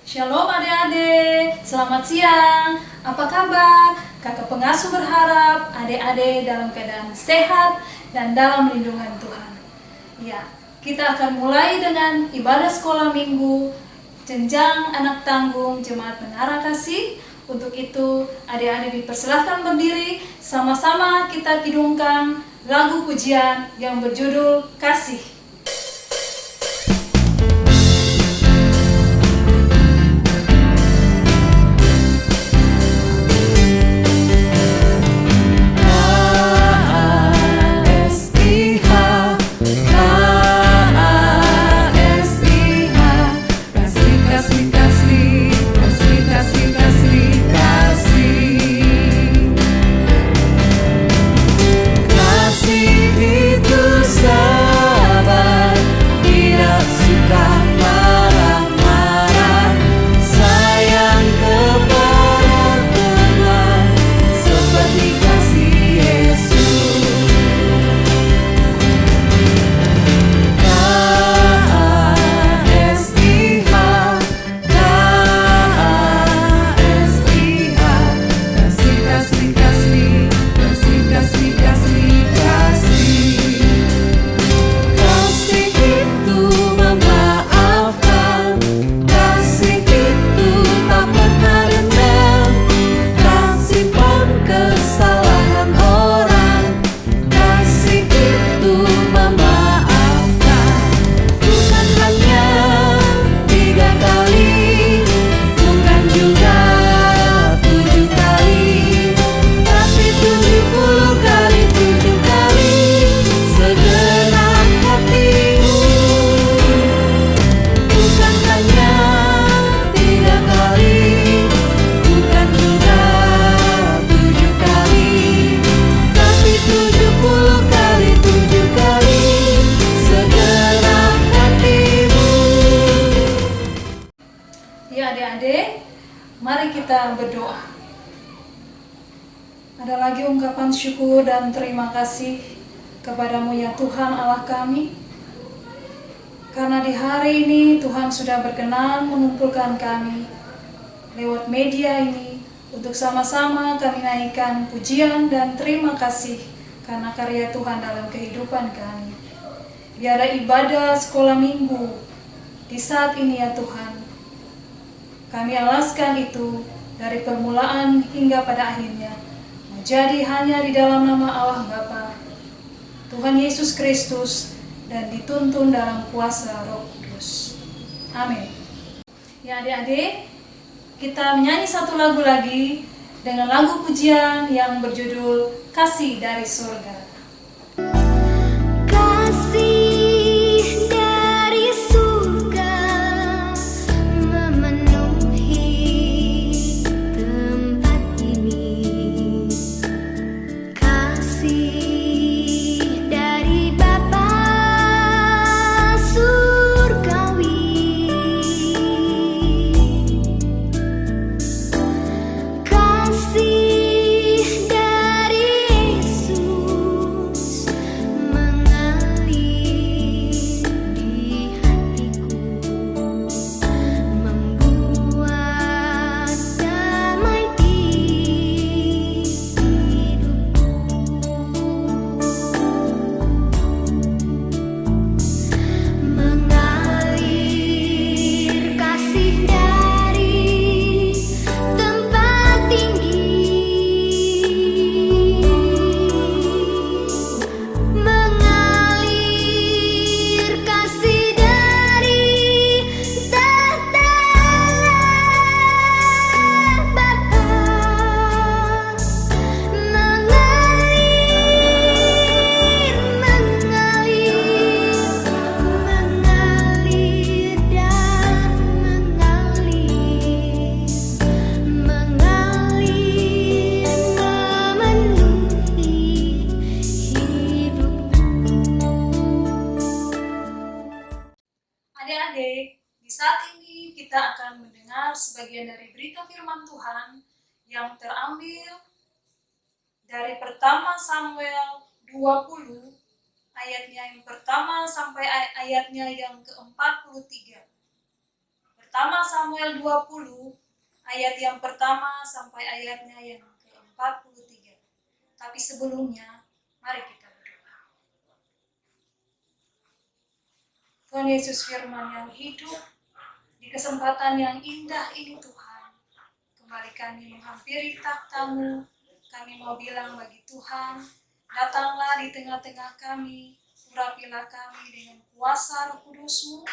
Shalom adik-adik, selamat siang. Apa kabar? Kakak pengasuh berharap adik-adik dalam keadaan sehat dan dalam lindungan Tuhan. Ya, kita akan mulai dengan ibadah sekolah minggu jenjang anak tanggung Jemaat Menara Kasih. Untuk itu, adik-adik dipersilahkan berdiri, sama-sama kita kidungkan lagu pujian yang berjudul Kasih. Adik-adik, mari kita berdoa. Ada lagi ungkapan syukur dan terima kasih kepadamu ya Tuhan Allah kami. Karena di hari ini Tuhan sudah berkenan mengumpulkan kami lewat media ini untuk sama-sama kami naikkan pujian dan terima kasih karena karya Tuhan dalam kehidupan kami. Biarlah ibadah sekolah minggu di saat ini ya Tuhan, kami alaskan itu dari permulaan hingga pada akhirnya menjadi hanya di dalam nama Allah Bapa, Tuhan Yesus Kristus, dan dituntun dalam kuasa Roh Kudus. Amin. Ya adik-adik, kita menyanyi satu lagu lagi dengan lagu pujian yang berjudul Kasih dari Surga. Adik-adik, di saat ini kita akan mendengar sebagian dari berita firman Tuhan yang terambil dari pertama Samuel 20 ayatnya yang pertama sampai ayatnya yang ke-43. Pertama Samuel 20 ayat yang pertama sampai ayatnya yang ke-43. Tapi sebelumnya, mari kita berdoa. Tuhan Yesus firman yang hidup, di kesempatan yang indah ini Tuhan, kembali kami menghampiri takhta-Mu. Kami mau bilang bagi Tuhan, datanglah di tengah-tengah kami, urapilah kami dengan kuasa Roh Kudus-Mu,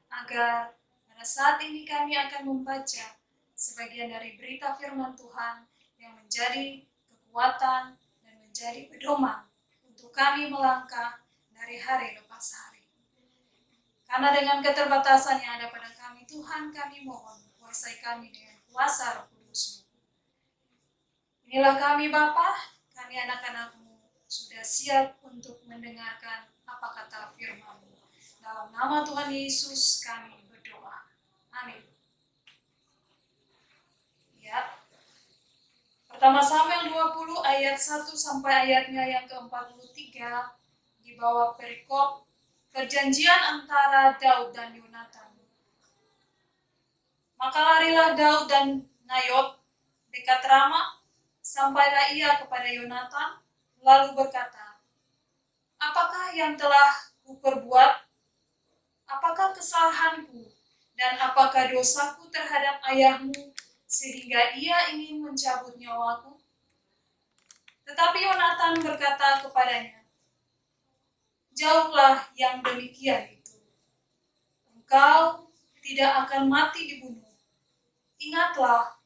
agar pada saat ini kami akan membaca sebagian dari berita firman Tuhan yang menjadi kekuatan dan menjadi pedoman untuk kami melangkah dari hari lepas hari. Karena dengan keterbatasan yang ada pada kami, Tuhan, kami mohon kuasai kami dengan kuasa Roh Kudus-Mu. Inilah kami Bapa, kami anak-anak-Mu sudah siap untuk mendengarkan apa kata firman-Mu. Dalam nama Tuhan Yesus kami berdoa. Amin. Ya. Pertama Samuel 20 ayat 1 sampai ayatnya yang ke-43 di bawah perikop perjanjian antara Daud dan Yonatan. Maka larilah Daud dan Nayot dekat Rama, sampailah ia kepada Yonatan, lalu berkata, "Apakah yang telah kuperbuat? Apakah kesalahanku dan apakah dosaku terhadap ayahmu sehingga ia ingin mencabut nyawaku?" Tetapi Yonatan berkata kepadanya, "Jauhlah yang demikian itu. Engkau tidak akan mati dibunuh. Ingatlah,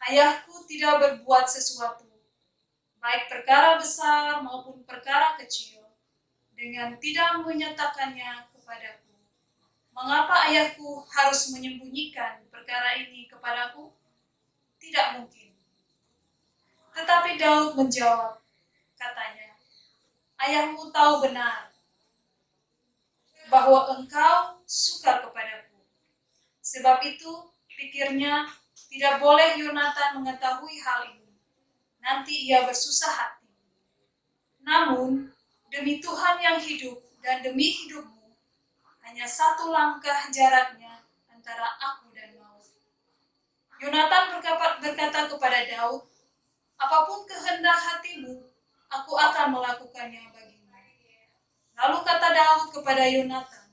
ayahku tidak berbuat sesuatu, baik perkara besar maupun perkara kecil, dengan tidak menyatakannya kepadaku. Mengapa ayahku harus menyembunyikan perkara ini kepadaku? Tidak mungkin." Tetapi Daud menjawab, katanya, "Ayahmu tahu benar bahwa engkau suka kepadaku. Sebab itu, pikirnya, tidak boleh Yonatan mengetahui hal ini. Nanti ia bersusah hati. Namun, demi Tuhan yang hidup dan demi hidupmu, hanya satu langkah jaraknya antara aku dan maut." Yonatan berkata kepada Daud, "Apapun kehendak hatimu, aku akan melakukannya bagimu." Lalu kata Daud kepada Yonatan,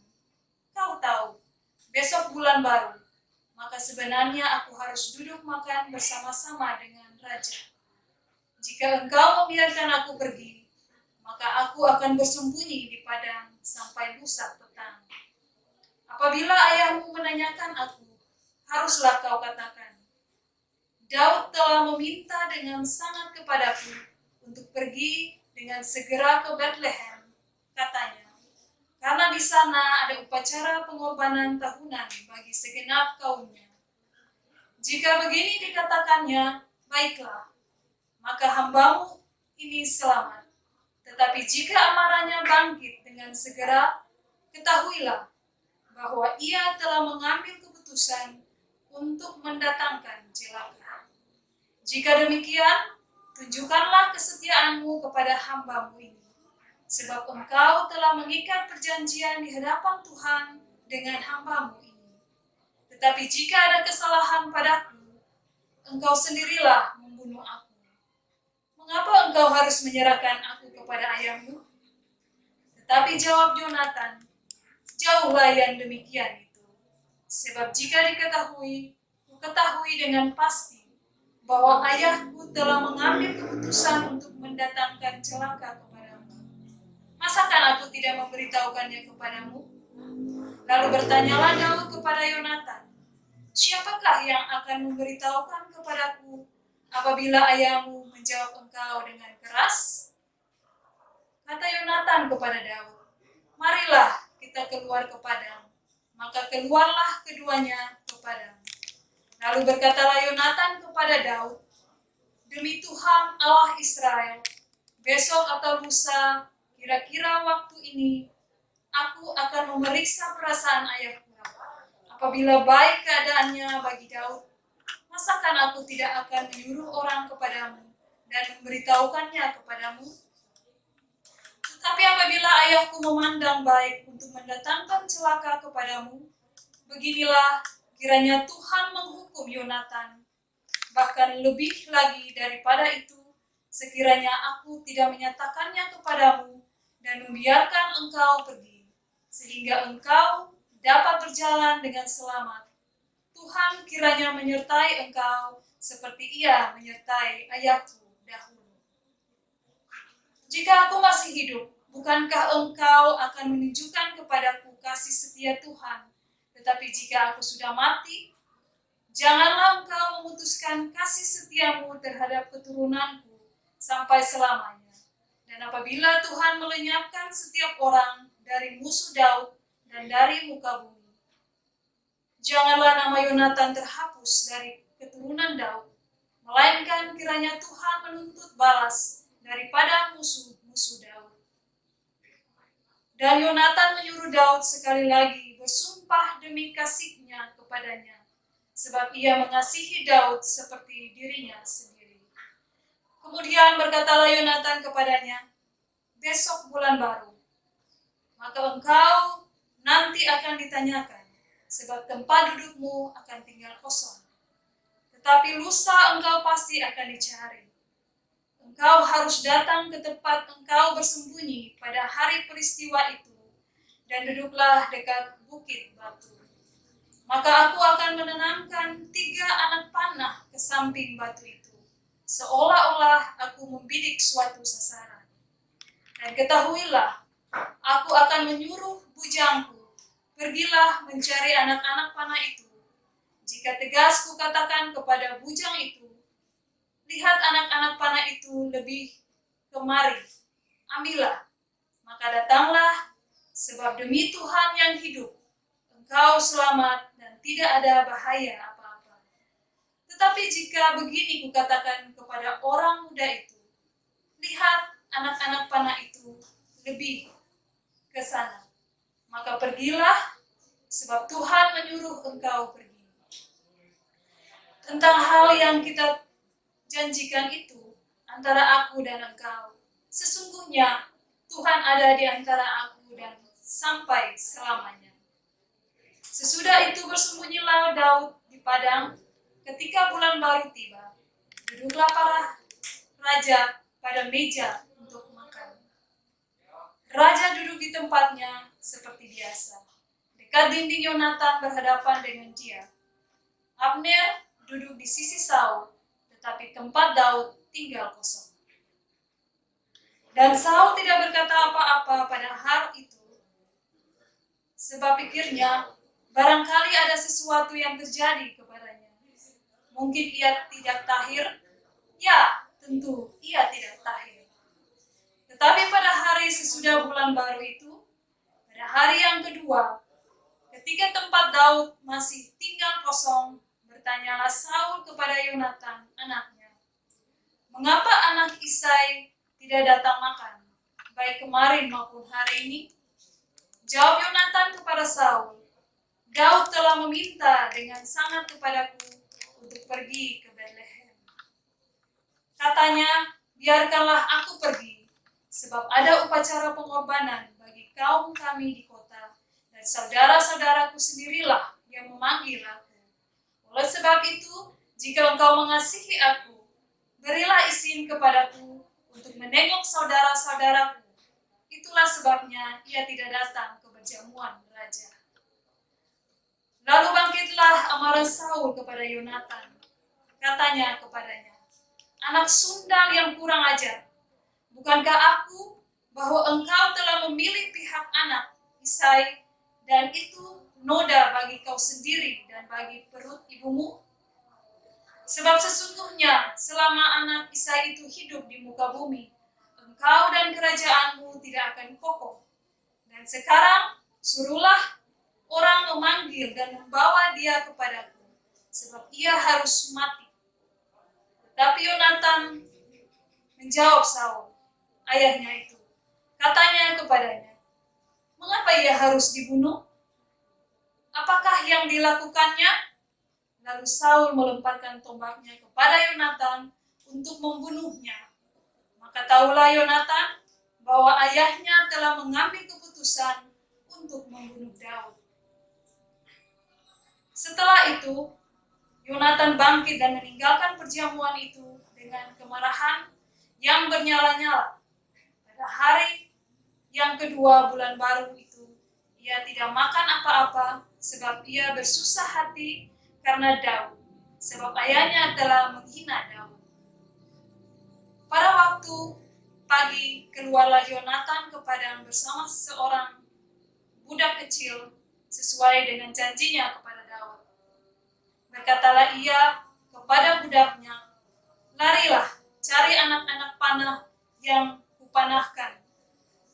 "Kau tahu, besok bulan baru, maka sebenarnya aku harus duduk makan bersama-sama dengan raja. Jika engkau membiarkan aku pergi, maka aku akan bersembunyi di padang sampai lusa petang. Apabila ayahmu menanyakan aku, haruslah kau katakan, Daud telah meminta dengan sangat kepadaku untuk pergi dengan segera ke Bethlehem, katanya, karena di sana ada upacara pengorbanan tahunan bagi segenap kaumnya. Jika begini dikatakannya, baiklah, maka hambamu ini selamat. Tetapi jika amarahnya bangkit dengan segera, ketahuilah bahwa ia telah mengambil keputusan untuk mendatangkan celaka. Jika demikian, tunjukkanlah kesetiaanmu kepada hambamu ini, sebab engkau telah mengikat perjanjian di hadapan Tuhan dengan hambamu ini. Tetapi jika ada kesalahan padaku, engkau sendirilah membunuh aku. Mengapa engkau harus menyerahkan aku kepada ayahmu?" Tetapi jawab Yonatan, "Jauhlah yang demikian itu. Sebab jika kuketahui dengan pasti bahwa ayahku telah mengambil keputusan untuk mendatangkan celaka kepadamu, masakan aku tidak memberitahukannya kepadamu?" Lalu bertanyalah Daud kepada Yonatan, "Siapakah yang akan memberitahukan kepadaku apabila ayahmu menjawab engkau dengan keras?" Kata Yonatan kepada Daud, "Marilah kita keluar ke padang." Maka keluarlah keduanya ke padang. Lalu berkatalah Yonatan kepada Daud, "Demi Tuhan Allah Israel, besok atau lusa, kira-kira waktu ini, aku akan memeriksa perasaan ayahku. Apabila baik keadaannya bagi Daud, masakan aku tidak akan menyuruh orang kepadamu dan memberitahukannya kepadamu? Tetapi apabila ayahku memandang baik untuk mendatangkan celaka kepadamu, beginilah kiranya Tuhan menghukum Yonatan. Bahkan lebih lagi daripada itu, sekiranya aku tidak menyatakannya kepadamu dan membiarkan engkau pergi, sehingga engkau dapat berjalan dengan selamat. Tuhan kiranya menyertai engkau seperti Ia menyertai ayahku dahulu. Jika aku masih hidup, bukankah engkau akan menunjukkan kepadaku kasih setia Tuhan? Tetapi jika aku sudah mati, janganlah engkau memutuskan kasih setiamu terhadap keturunanku sampai selamanya. Dan apabila Tuhan melenyapkan setiap orang dari musuh Daud dan dari muka bumi, janganlah nama Yonatan terhapus dari keturunan Daud, melainkan kiranya Tuhan menuntut balas daripada musuh-musuh Daud. Dan Yonatan menyuruh Daud sekali lagi bersumpah demi kasihnya kepadanya, sebab ia mengasihi Daud seperti dirinya sendiri. Kemudian berkatalah Yonatan kepadanya, besok bulan baru, maka engkau nanti akan ditanyakan, sebab tempat dudukmu akan tinggal kosong. Tetapi lusa engkau pasti akan dicari. Engkau harus datang ke tempat engkau bersembunyi pada hari peristiwa itu, dan duduklah dekat bukit batu. Maka aku akan menanamkan 3 anak panah ke samping batu itu, seolah-olah aku membidik suatu sasaran. Dan ketahuilah, aku akan menyuruh bujangku, pergilah mencari anak-anak panah itu. Jika tegas kukatakan kepada bujang itu, lihat anak-anak panah itu lebih kemari, ambillah, maka datanglah, sebab demi Tuhan yang hidup, engkau selamat dan tidak ada bahaya apa-apa. Tetapi jika begini kukatakan kepada orang muda itu, lihat anak-anak panah itu lebih ke sana, maka pergilah, sebab Tuhan menyuruh engkau pergi. Tentang hal yang kita janjikan itu antara aku dan engkau, sesungguhnya Tuhan ada di antara aku dan sampai selamanya. Sesudah itu bersembunyilah Daud di padang. Ketika bulan baru tiba, duduklah para raja pada meja untuk makan. Raja duduk di tempatnya seperti biasa. Dekat dinding Yonatan berhadapan dengan dia. Abner duduk di sisi Saul, tetapi tempat Daud tinggal kosong. Dan Saul tidak berkata apa-apa pada hal itu, sebab pikirnya, barangkali ada sesuatu yang terjadi kepadanya. Mungkin ia tidak tahir? Ya, tentu ia tidak tahir. Tetapi pada hari sesudah bulan baru itu, pada hari yang kedua, ketika tempat Daud masih tinggal kosong, bertanyalah Saul kepada Yonatan, anaknya, mengapa anak Isai tidak datang makan, baik kemarin maupun hari ini? Jawab Yonatan kepada Saul, Daud telah meminta dengan sangat kepadaku untuk pergi ke Betlehem. Katanya, biarkanlah aku pergi, sebab ada upacara pengorbanan bagi kaum kami di kota, dan saudara-saudaraku sendirilah yang memanggil aku. Oleh sebab itu, jika engkau mengasihi aku, berilah izin kepadaku untuk menengok saudara-saudaraku. Itulah sebabnya ia tidak datang ke perjamuan raja. Lalu bangkitlah amarah Saul kepada Yonatan. Katanya kepadanya, anak sundal yang kurang ajar, bukankah aku bahwa engkau telah memilih pihak anak Isai, dan itu noda bagi kau sendiri dan bagi perut ibumu? Sebab sesungguhnya selama anak Isai itu hidup di muka bumi, engkau dan kerajaanmu tidak akan kokoh. Dan sekarang suruhlah orang memanggil dan membawa dia kepadaku, sebab ia harus mati. Tetapi Yonatan menjawab Saul, ayahnya itu. Katanya kepadanya, mengapa ia harus dibunuh? Apakah yang dilakukannya? Lalu Saul melemparkan tombaknya kepada Yonatan untuk membunuhnya. Maka tahulah Yonatan bahwa ayahnya telah mengambil keputusan untuk membunuh Daud. Setelah itu, Yonatan bangkit dan meninggalkan perjamuan itu dengan kemarahan yang bernyala-nyala. Pada hari yang kedua bulan baru itu, ia tidak makan apa-apa sebab ia bersusah hati karena Daud, sebab ayahnya telah menghina Daud. Pada waktu pagi keluarlah Yonatan ke padang bersama seorang budak kecil sesuai dengan janjinya kepada Daud. Berkatalah ia kepada budaknya, "Larilah, cari anak-anak panah yang kupanahkan."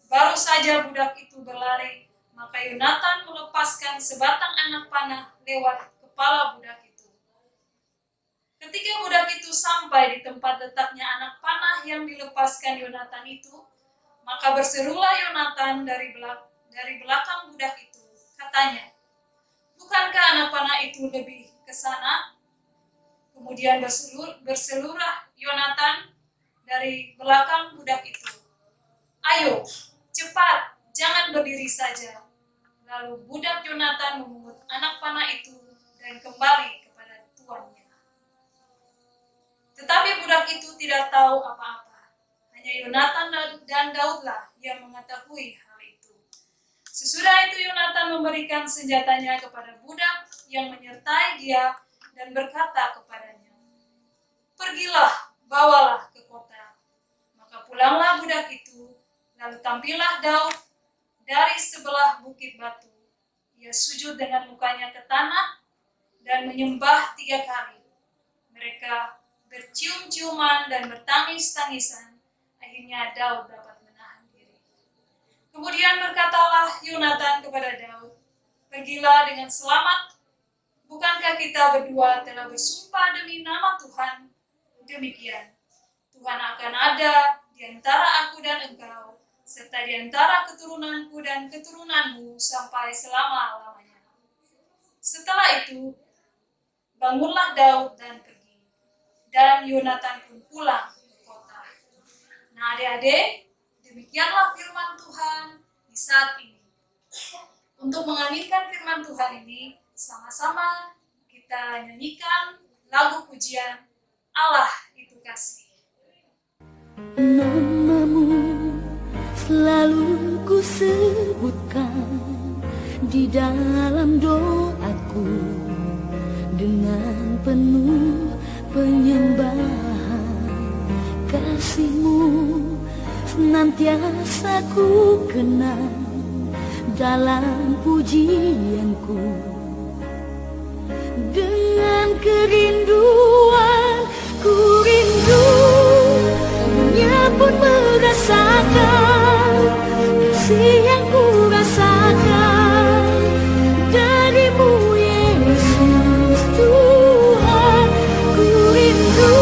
Baru saja budak itu berlari, maka Yonatan melepaskan sebatang anak panah lewat kepala budak itu. Ketika budak itu sampai di tempat letaknya anak panah yang dilepaskan Yonatan itu, maka berserulah Yonatan dari belakang budak itu. Katanya, "Bukankah anak panah itu lebih ke sana?" Kemudian berseluruh Yonatan dari belakang budak itu, "Ayo, cepat, jangan berdiri saja." Lalu budak Yonatan memungut anak panah itu dan kembali kepada tuannya. Tetapi budak itu tidak tahu apa-apa. Hanya Yonatan dan Daudlah yang mengetahui hal itu. Sesudah itu Yonatan memberikan senjatanya kepada budak yang menyertai dia dan berkata kepadanya, "Pergilah, bawalah ke kota." Maka pulanglah budak itu, lalu tampillah Daud dari sebelah bukit batu. Ia sujud dengan mukanya ke tanah dan menyembah 3 kali. Mereka bercium-ciuman dan bertangis-tangisan. Akhirnya Daud dapat menahan diri. Kemudian berkatalah Yonatan kepada Daud, "Pergilah dengan selamat. Bukankah kita berdua telah bersumpah demi nama Tuhan? Demikian, Tuhan akan ada di antara aku dan engkau, serta di antara keturunanku dan keturunanmu sampai selama-lamanya." Setelah itu, bangunlah Daud dan pergi. Dan Yonatan pun pulang ke kota. Nah adik-adik, demikianlah firman Tuhan di saat ini. Untuk mengaminkan firman Tuhan ini, sama-sama kita nyanyikan lagu pujian Allah Itu Kasih. Namamu selalu ku sebutkan di dalam doaku dengan penuh penyembahan. Kasih-Mu senantiasa ku kenang dalam pujianku. Dengan kerinduan ku rindu, dunia pun merasakan kasih yang ku rasakan dari-Mu Yesus Tuhan. Ku rindu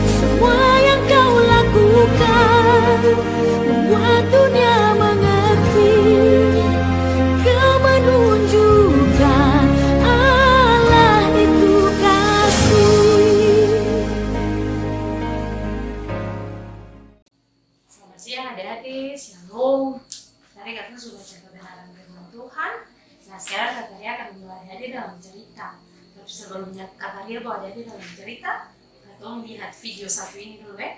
semua yang Kau lakukan, membuat dunia mengerti Kau menunjukkan Allah itu kasih. Selamat siang adik-adik, shalom. Tadi kakak sudah baca kebenaran firman Tuhan. Nah sekarang kakak Ria akan membawa adik dalam cerita. Tapi sebelumnya kakak Ria bawa adik dalam cerita, tolong lihat video satu ini dulu ya.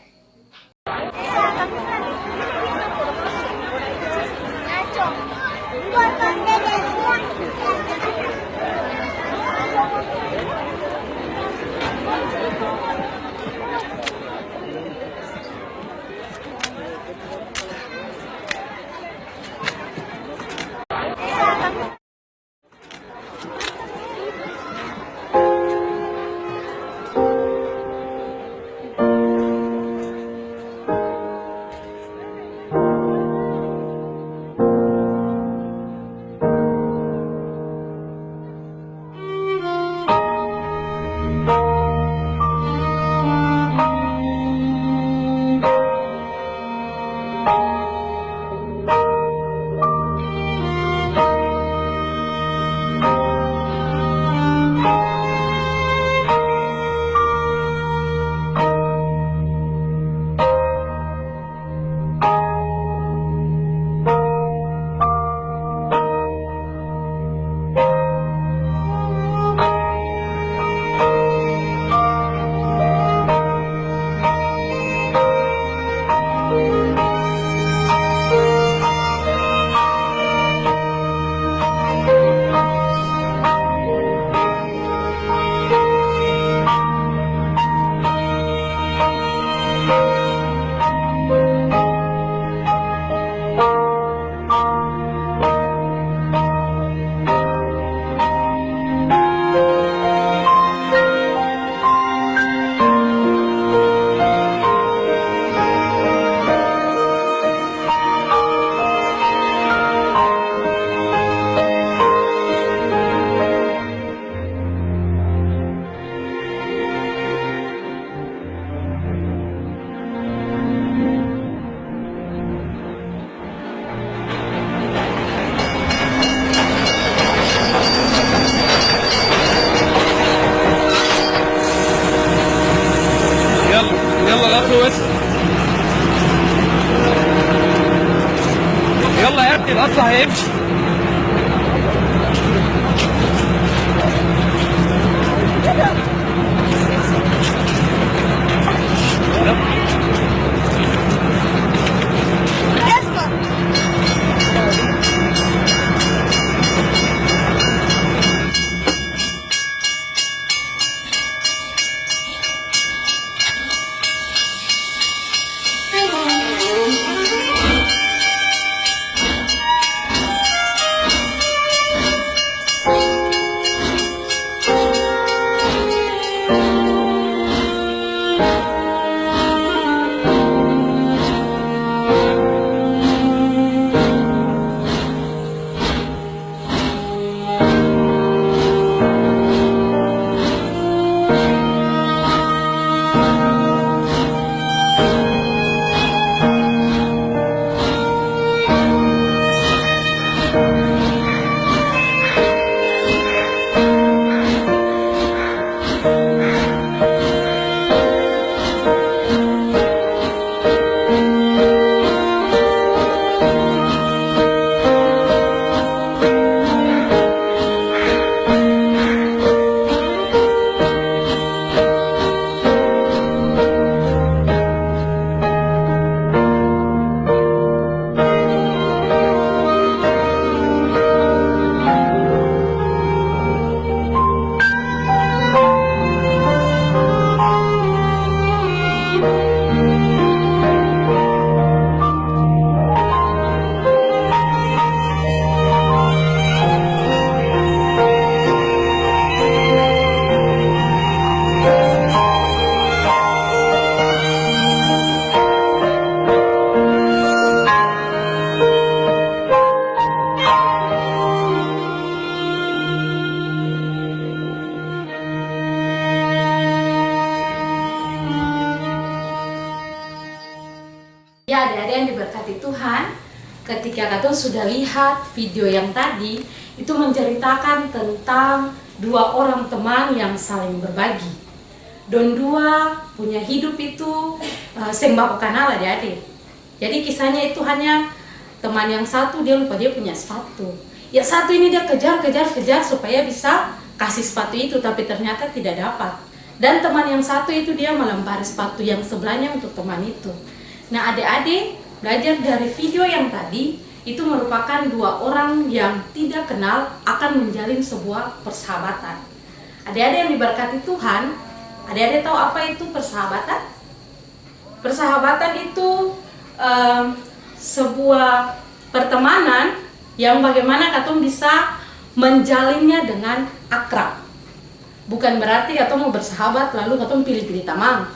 Saheb. Ya, adik-adik yang diberkati Tuhan, ketika kalian sudah lihat video yang tadi, itu menceritakan tentang dua orang teman yang saling berbagi. Dan dua punya hidup itu sembah kenal adik-adik. Jadi kisahnya itu hanya teman yang satu dia lupa dia punya sepatu. Ya satu ini dia kejar supaya bisa kasih sepatu itu, tapi ternyata tidak dapat. Dan teman yang satu itu dia melempari sepatu yang sebelahnya untuk teman itu. Nah adik-adik belajar dari video yang tadi, itu merupakan dua orang yang tidak kenal akan menjalin sebuah persahabatan. Adik-adik yang diberkati Tuhan, adik-adik tahu apa itu persahabatan? Persahabatan itu sebuah pertemanan yang bagaimana katong bisa menjalinnya dengan akrab. Bukan berarti katong mau bersahabat lalu katong pilih-pilih teman.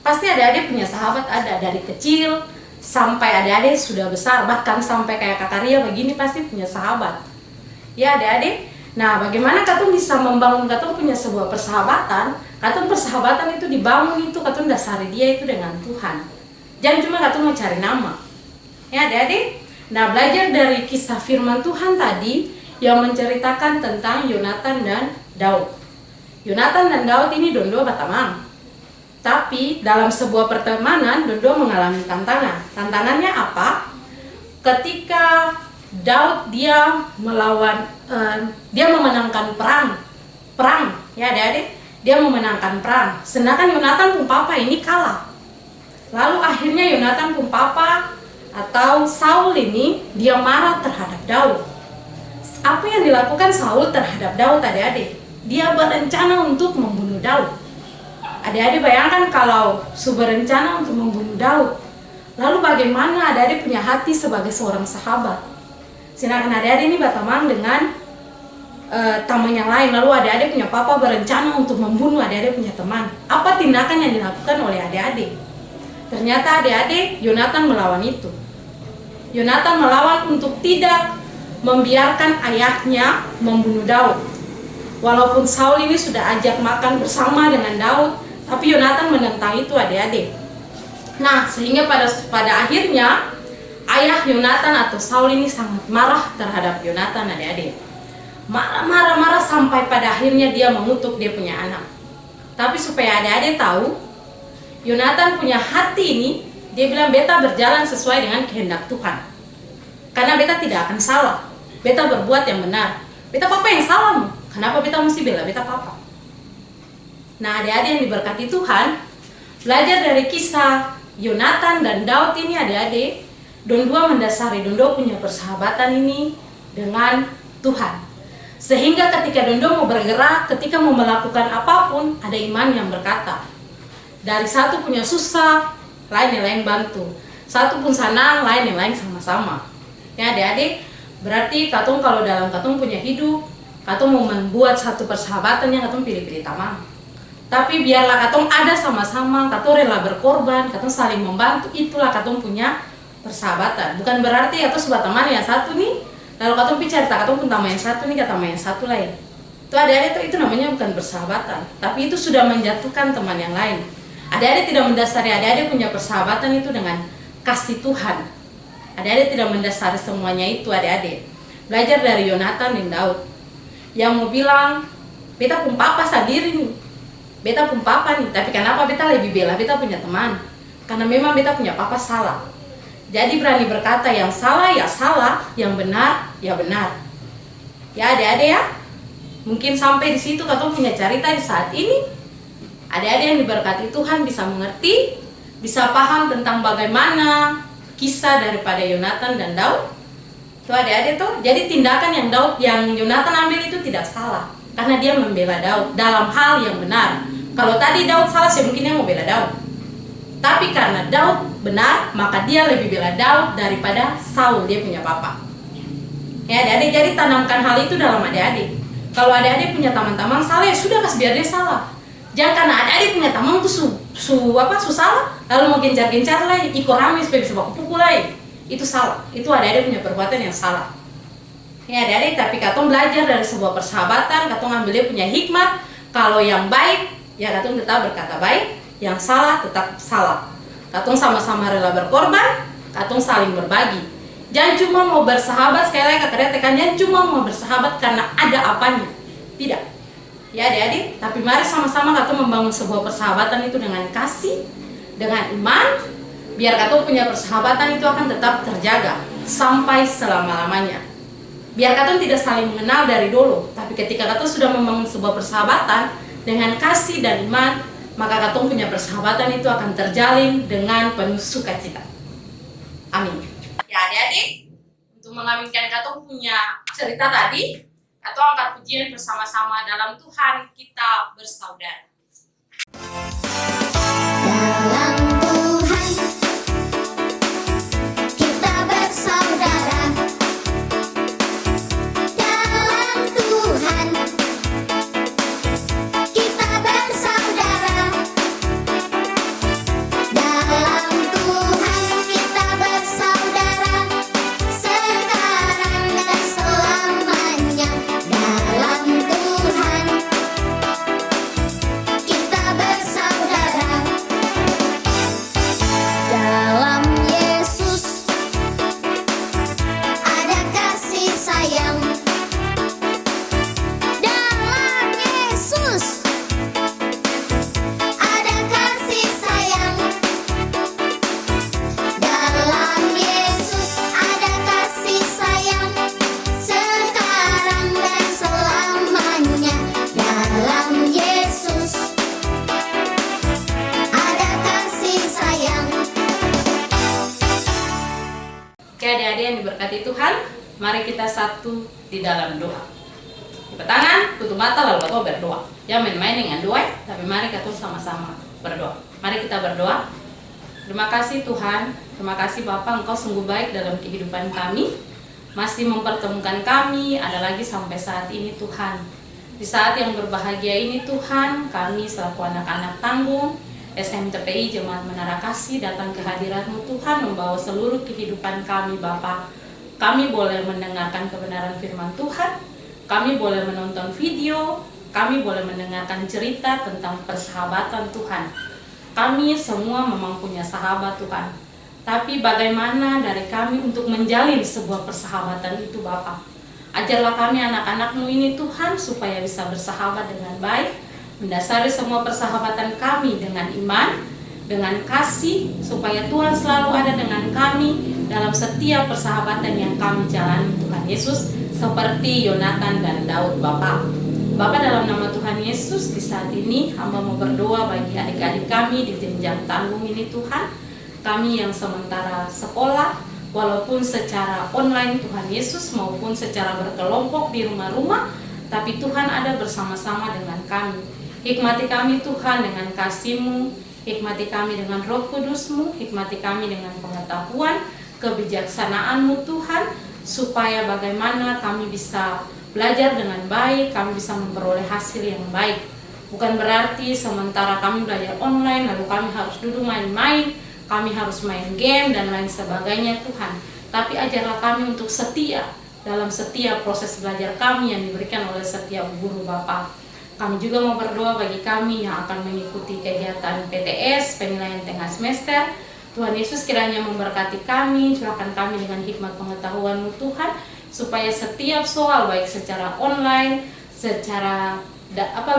Pasti adik-adik punya sahabat, ada dari kecil sampai adik-adik sudah besar, bahkan sampai kayak Kakak Ria begini pasti punya sahabat. Ya adik-adik, nah bagaimana katong bisa membangun katong punya sebuah persahabatan? Katong persahabatan itu dibangun itu katong dasari dia itu dengan Tuhan. Jangan cuma katong mau cari nama. Ya adik-adik, nah belajar dari kisah firman Tuhan tadi yang menceritakan tentang Yonatan dan Daud. Yonatan dan Daud ini dua berteman. Tapi dalam sebuah pertemanan, dua mengalami tantangan. Tantangannya apa? Ketika Daud dia melawan, dia memenangkan perang, ya adik-adik, dia memenangkan perang. Sedangkan Yonatan pun papa ini kalah. Lalu akhirnya Yonatan pun papa atau Saul ini dia marah terhadap Daud. Apa yang dilakukan Saul terhadap Daud adik-adik? Dia berencana untuk membunuh Daud. Adik-adik bayangkan kalau berencana untuk membunuh Daud. Lalu bagaimana adik-adik punya hati sebagai seorang sahabat? Sedangkan adik-adik ini berteman dengan teman yang lain. Lalu adik-adik punya papa berencana untuk membunuh adik-adik punya teman. Apa tindakan yang dilakukan oleh adik-adik? Ternyata adik-adik Yonatan melawan itu. Yonatan melawan untuk tidak membiarkan ayahnya membunuh Daud. Walaupun Saul ini sudah ajak makan bersama dengan Daud, tapi Yonatan menentang itu adik-adik. Nah, sehingga pada akhirnya ayah Yonatan atau Saul ini sangat marah terhadap Yonatan adik-adik. Marah sampai pada akhirnya dia mengutuk dia punya anak. Tapi supaya adik-adik tahu, Yonatan punya hati ini, dia bilang beta berjalan sesuai dengan kehendak Tuhan. Karena beta tidak akan salah. Beta berbuat yang benar. Beta papa yang salah. Kenapa beta mesti bela beta papa? Nah, adik-adik yang diberkati Tuhan, belajar dari kisah Yonatan dan Daud ini adik-adik, dua mendasari dua punya persahabatan ini dengan Tuhan. Sehingga ketika dua mau bergerak, ketika mau melakukan apapun, ada iman yang berkata. Dari satu punya susah, lain yang lain bantu. Satu pun senang, lain yang lain sama-sama. Ya adik-adik, berarti katong kalau dalam katong punya hidup, katong mau membuat satu persahabatan yang katong pilih-pilih tamang. Tapi biarlah katong ada sama-sama, katong rela berkorban, katong saling membantu, itulah katong punya persahabatan. Bukan berarti katong sebuah teman yang satu nih, lalu katong bicara katong pun teman yang satu nih, teman yang satu lain. Itu adik-adik itu namanya bukan persahabatan, tapi itu sudah menjatuhkan teman yang lain. Adik-adik tidak mendasari adik-adik punya persahabatan itu dengan kasih Tuhan. Adik-adik tidak mendasari semuanya itu adik-adik. Belajar dari Yonatan dan Daud. Yang mau bilang, beta pun papa sendiri nih. Beta pun papa nih, tapi kenapa beta lebih bela beta punya teman? Karena memang beta punya papa salah. Jadi berani berkata yang salah ya salah, yang benar ya benar. Ya adik-adik ya. Mungkin sampai di situ katong punya cerita di saat ini. Adik-adik yang diberkati Tuhan bisa mengerti, bisa paham tentang bagaimana kisah daripada Yonatan dan Daud. Tuh adik-adik tuh, jadi tindakan yang Yonatan ambil itu tidak salah, karena dia membela Daud dalam hal yang benar. Kalau tadi Daud salah, mungkin dia mau bela Daud. Tapi karena Daud benar, maka dia lebih bela Daud daripada Saul, dia punya papa. Ya adik-adik, jadi tanamkan hal itu dalam adik-adik. Kalau adik-adik punya teman-teman salah, ya sudah kasih biar dia salah. Jangan karena adik-adik punya teman tuh salah, lalu mau gencar-gencar lah, ikut rame supaya bisa baku pukul lah. Itu salah. Itu adik-adik punya perbuatan yang salah. Ya adik-adik, tapi katong belajar dari sebuah persahabatan, katong ambilnya punya hikmat. Kalau yang baik, ya katong tetap berkata baik, yang salah tetap salah. Katong sama-sama rela berkorban, katong saling berbagi. Jangan cuma mau bersahabat, sekali lagi kakak tekan, jangan cuma mau bersahabat karena ada apanya. Tidak. Ya adik-adik, tapi mari sama-sama katong membangun sebuah persahabatan itu dengan kasih, dengan iman, biar katong punya persahabatan itu akan tetap terjaga sampai selama-lamanya. Biar katong tidak saling mengenal dari dulu, tapi ketika katong sudah membangun sebuah persahabatan dengan kasih dan iman, maka katong punya persahabatan itu akan terjalin dengan penuh sukacita. Amin. Ya adik-adik, untuk mengaminkan katong punya cerita tadi, katong angkat pujian bersama-sama dalam Tuhan kita bersaudara. Dalam Tuhan kita bersaudara. Dalam Tuhan kita bersaudara. Dalam Tuhan kita bersaudara. Sekarang dan selamanya. Dalam Tuhan kita bersaudara. Dalam Yesus ada kasih sayang. Dalam Yesus ada kasih sayang. Dalam Yesus ada kasih sayang. Sekarang dan selamanya. Dalam Yesus ada kasih sayang. Oke adik-adik yang diberkati Tuhan, mari kita satu di dalam doa. Lipat tangan, tutup mata, lalu kita berdoa. Jangan main-main dengan doa, tapi mari kita sama-sama berdoa. Mari kita berdoa. Terima kasih Tuhan, terima kasih Bapa, Engkau sungguh baik dalam kehidupan kami. Masih mempertemukan kami, ada lagi sampai saat ini Tuhan. Di saat yang berbahagia ini Tuhan, kami selaku anak-anak tanggung SMTPI Jemaat Menara Kasih datang ke hadirat-Mu Tuhan, membawa seluruh kehidupan kami Bapa. Kami boleh mendengarkan kebenaran firman Tuhan, kami boleh menonton video, kami boleh mendengarkan cerita tentang persahabatan Tuhan. Kami semua memang punya sahabat Tuhan, tapi bagaimana dari kami untuk menjalin sebuah persahabatan itu Bapa? Ajarlah kami anak-anak-Mu ini Tuhan, supaya bisa bersahabat dengan baik, mendasari semua persahabatan kami dengan iman, dengan kasih, supaya Tuhan selalu ada dengan kami dalam setiap persahabatan yang kami jalani Tuhan Yesus, seperti Yonatan dan Daud Bapa. Bapa, dalam nama Tuhan Yesus, di saat ini hamba mau berdoa bagi adik-adik kami di jenjang tanggung ini Tuhan. Kami yang sementara sekolah, walaupun secara online Tuhan Yesus, maupun secara berkelompok di rumah-rumah, tapi Tuhan ada bersama-sama dengan kami. Hikmati kami Tuhan dengan kasih-Mu, hikmati kami dengan Roh Kudus-Mu, hikmati kami dengan pengetahuan, kebijaksanaan-Mu Tuhan, supaya bagaimana kami bisa belajar dengan baik, kami bisa memperoleh hasil yang baik. Bukan berarti sementara kami belajar online lalu kami harus duduk main-main, kami harus main game dan lain sebagainya Tuhan. Tapi ajarlah kami untuk setia dalam setiap proses belajar kami yang diberikan oleh setiap guru Bapa. Kami juga mau berdoa bagi kami yang akan mengikuti kegiatan PTS, penilaian tengah semester. Tuhan Yesus kiranya memberkati kami, curahkan kami dengan hikmat pengetahuan-Mu Tuhan, supaya setiap soal baik secara online, secara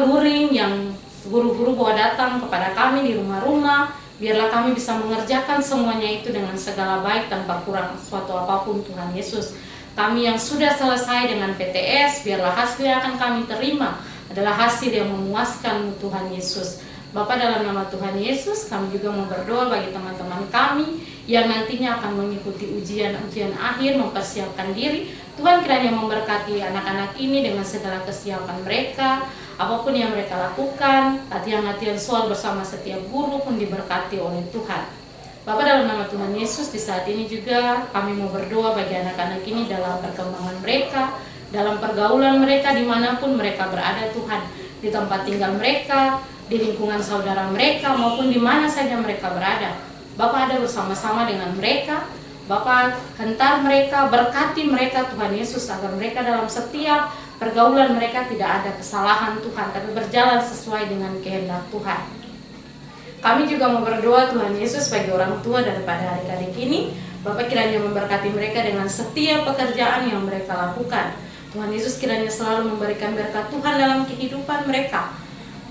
luring yang guru-guru bawa datang kepada kami di rumah-rumah, biarlah kami bisa mengerjakan semuanya itu dengan segala baik tanpa kurang suatu apapun Tuhan Yesus. Kami yang sudah selesai dengan PTS, biarlah hasil yang akan kami terima adalah hasil yang memuaskan Tuhan Yesus. Bapa, dalam nama Tuhan Yesus, kami juga mau berdoa bagi teman-teman kami yang nantinya akan mengikuti ujian-ujian akhir, mempersiapkan diri. Tuhan kiranya memberkati anak-anak ini dengan segala kesiapan mereka, apapun yang mereka lakukan, latihan-latihan soal bersama setiap guru pun diberkati oleh Tuhan. Bapa, dalam nama Tuhan Yesus, di saat ini juga kami mau berdoa bagi anak-anak ini dalam perkembangan mereka, dalam pergaulan mereka dimanapun mereka berada Tuhan, di tempat tinggal mereka, di lingkungan saudara mereka, maupun di mana saja mereka berada. Bapa ada bersama-sama dengan mereka. Bapa hentar mereka, berkati mereka Tuhan Yesus, agar mereka dalam setiap pergaulan mereka tidak ada kesalahan Tuhan, tapi berjalan sesuai dengan kehendak Tuhan. Kami juga mau berdoa Tuhan Yesus bagi orang tua daripada adik-adik ini. Bapa kiranya memberkati mereka dengan setiap pekerjaan yang mereka lakukan. Tuhan Yesus kiranya selalu memberikan berkat Tuhan dalam kehidupan mereka,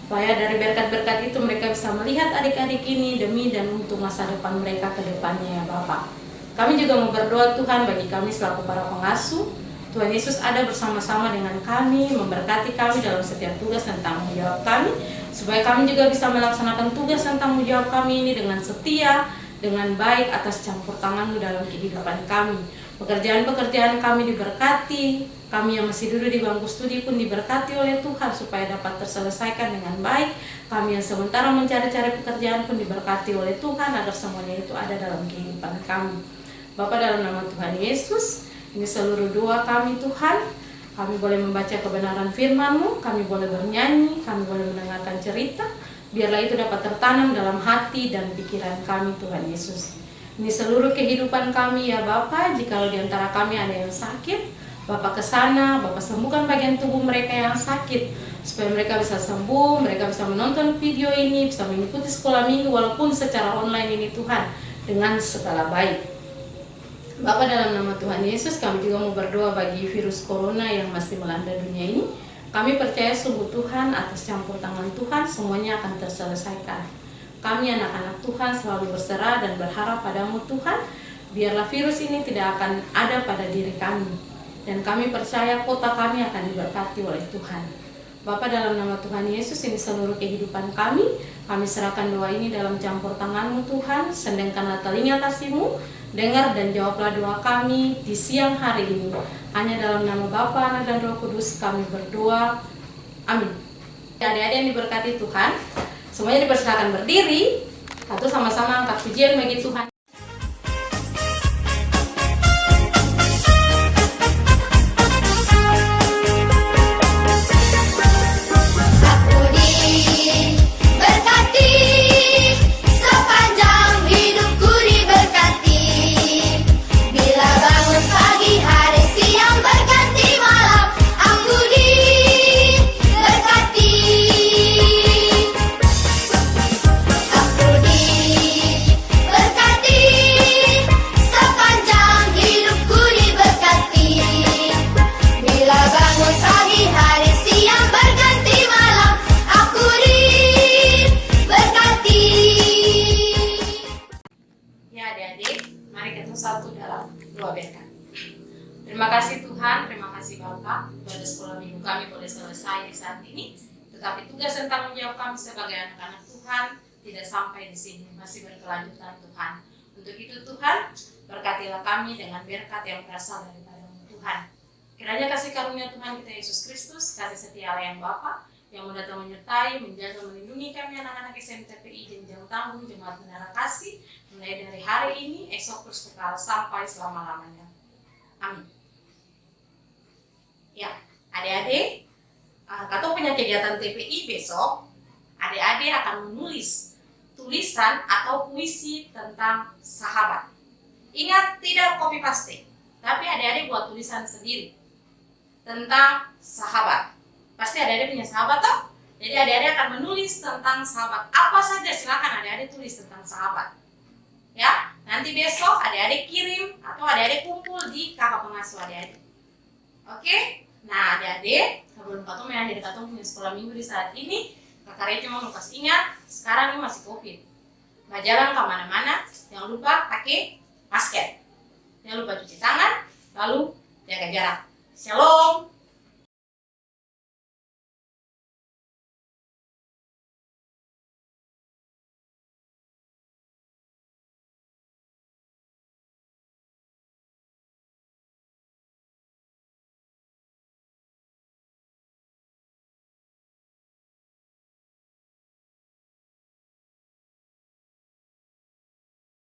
supaya dari berkat-berkat itu mereka bisa melihat adik-adik ini demi dan untuk masa depan mereka ke depannya ya Bapak. Kami juga mau berdoa Tuhan bagi kami selaku para pengasuh. Tuhan Yesus ada bersama-sama dengan kami, memberkati kami dalam setiap tugas dan tanggung jawab kami, supaya kami juga bisa melaksanakan tugas dan tanggung jawab kami ini dengan setia, dengan baik atas campur tangan-Mu dalam kehidupan kami. Pekerjaan-pekerjaan kami diberkati, kami yang masih duduk di bangku studi pun diberkati oleh Tuhan supaya dapat terselesaikan dengan baik. Kami yang sementara mencari-cari pekerjaan pun diberkati oleh Tuhan agar semuanya itu ada dalam kehidupan kami. Bapa, dalam nama Tuhan Yesus, ini seluruh doa kami Tuhan. Kami boleh membaca kebenaran firman-Mu, kami boleh bernyanyi, kami boleh mendengarkan cerita. Biarlah itu dapat tertanam dalam hati dan pikiran kami Tuhan Yesus. Ini seluruh kehidupan kami ya Bapa. Jikalau di antara kami ada yang sakit, Bapak kesana, Bapak sembuhkan bagian tubuh mereka yang sakit, supaya mereka bisa sembuh, mereka bisa menonton video ini, bisa mengikuti sekolah minggu walaupun secara online ini Tuhan, dengan segala baik. Bapak, dalam nama Tuhan Yesus, kami juga mau berdoa bagi virus corona yang masih melanda dunia ini. Kami percaya sungguh Tuhan, atas campur tangan Tuhan semuanya akan terselesaikan. Kami anak-anak Tuhan selalu berserah dan berharap padamu Tuhan, biarlah virus ini tidak akan ada pada diri kami. Dan kami percaya kota kami akan diberkati oleh Tuhan. Bapa, dalam nama Tuhan Yesus, ini seluruh kehidupan kami serahkan doa ini dalam campur tangan-Mu Tuhan. Sendengkanlah telinga kasih-Mu, dengar dan jawablah doa kami di siang hari ini. Hanya dalam nama Bapa, Anak dan Roh Kudus kami berdoa. Amin. Adik-adik yang diberkati Tuhan, semuanya dipersilakan berdiri. Satu sama-sama angkat pujian bagi Tuhan. Berkati kasih Bapa, pada sekolah minggu kami boleh selesai di saat ini. Tetapi tugas dan tanggung jawab kami sebagai anak-anak Tuhan tidak sampai di sini, masih berkelanjutan Tuhan. Untuk itu Tuhan, berkatilah kami dengan berkat yang berasal daripada-Mu Tuhan. Kiranya kasih karunia Tuhan kita Yesus Kristus, kasih setia Allah yang Bapa, yang mendatang menyertai, menjaga, melindungi kami anak-anak SMTPI Jenjang Tanggung Jemaat Menara Kasih, mulai dari hari ini, esok terus kekal sampai selama-lamanya. Amin. Ya, adik-adik, kalau punya kegiatan TPI besok, adik-adik akan menulis tulisan atau puisi tentang sahabat. Ingat, tidak copy paste, tapi adik-adik buat tulisan sendiri tentang sahabat. Pasti adik-adik punya sahabat toh? Jadi adik-adik akan menulis tentang sahabat. Apa saja silakan adik-adik tulis tentang sahabat. Ya, nanti besok adik-adik kirim atau adik-adik kumpul di kakak pengasuh adik-adik. Oke? Nah adik-adik, sebelum katong mengakhiri katong punya sekolah minggu di saat ini, Kakak Reti mau kasih ingat, sekarang ini masih COVID. Nggak jalan kemana-mana, jangan lupa pakai masker. Jangan lupa cuci tangan, lalu jaga jarak. Shalom!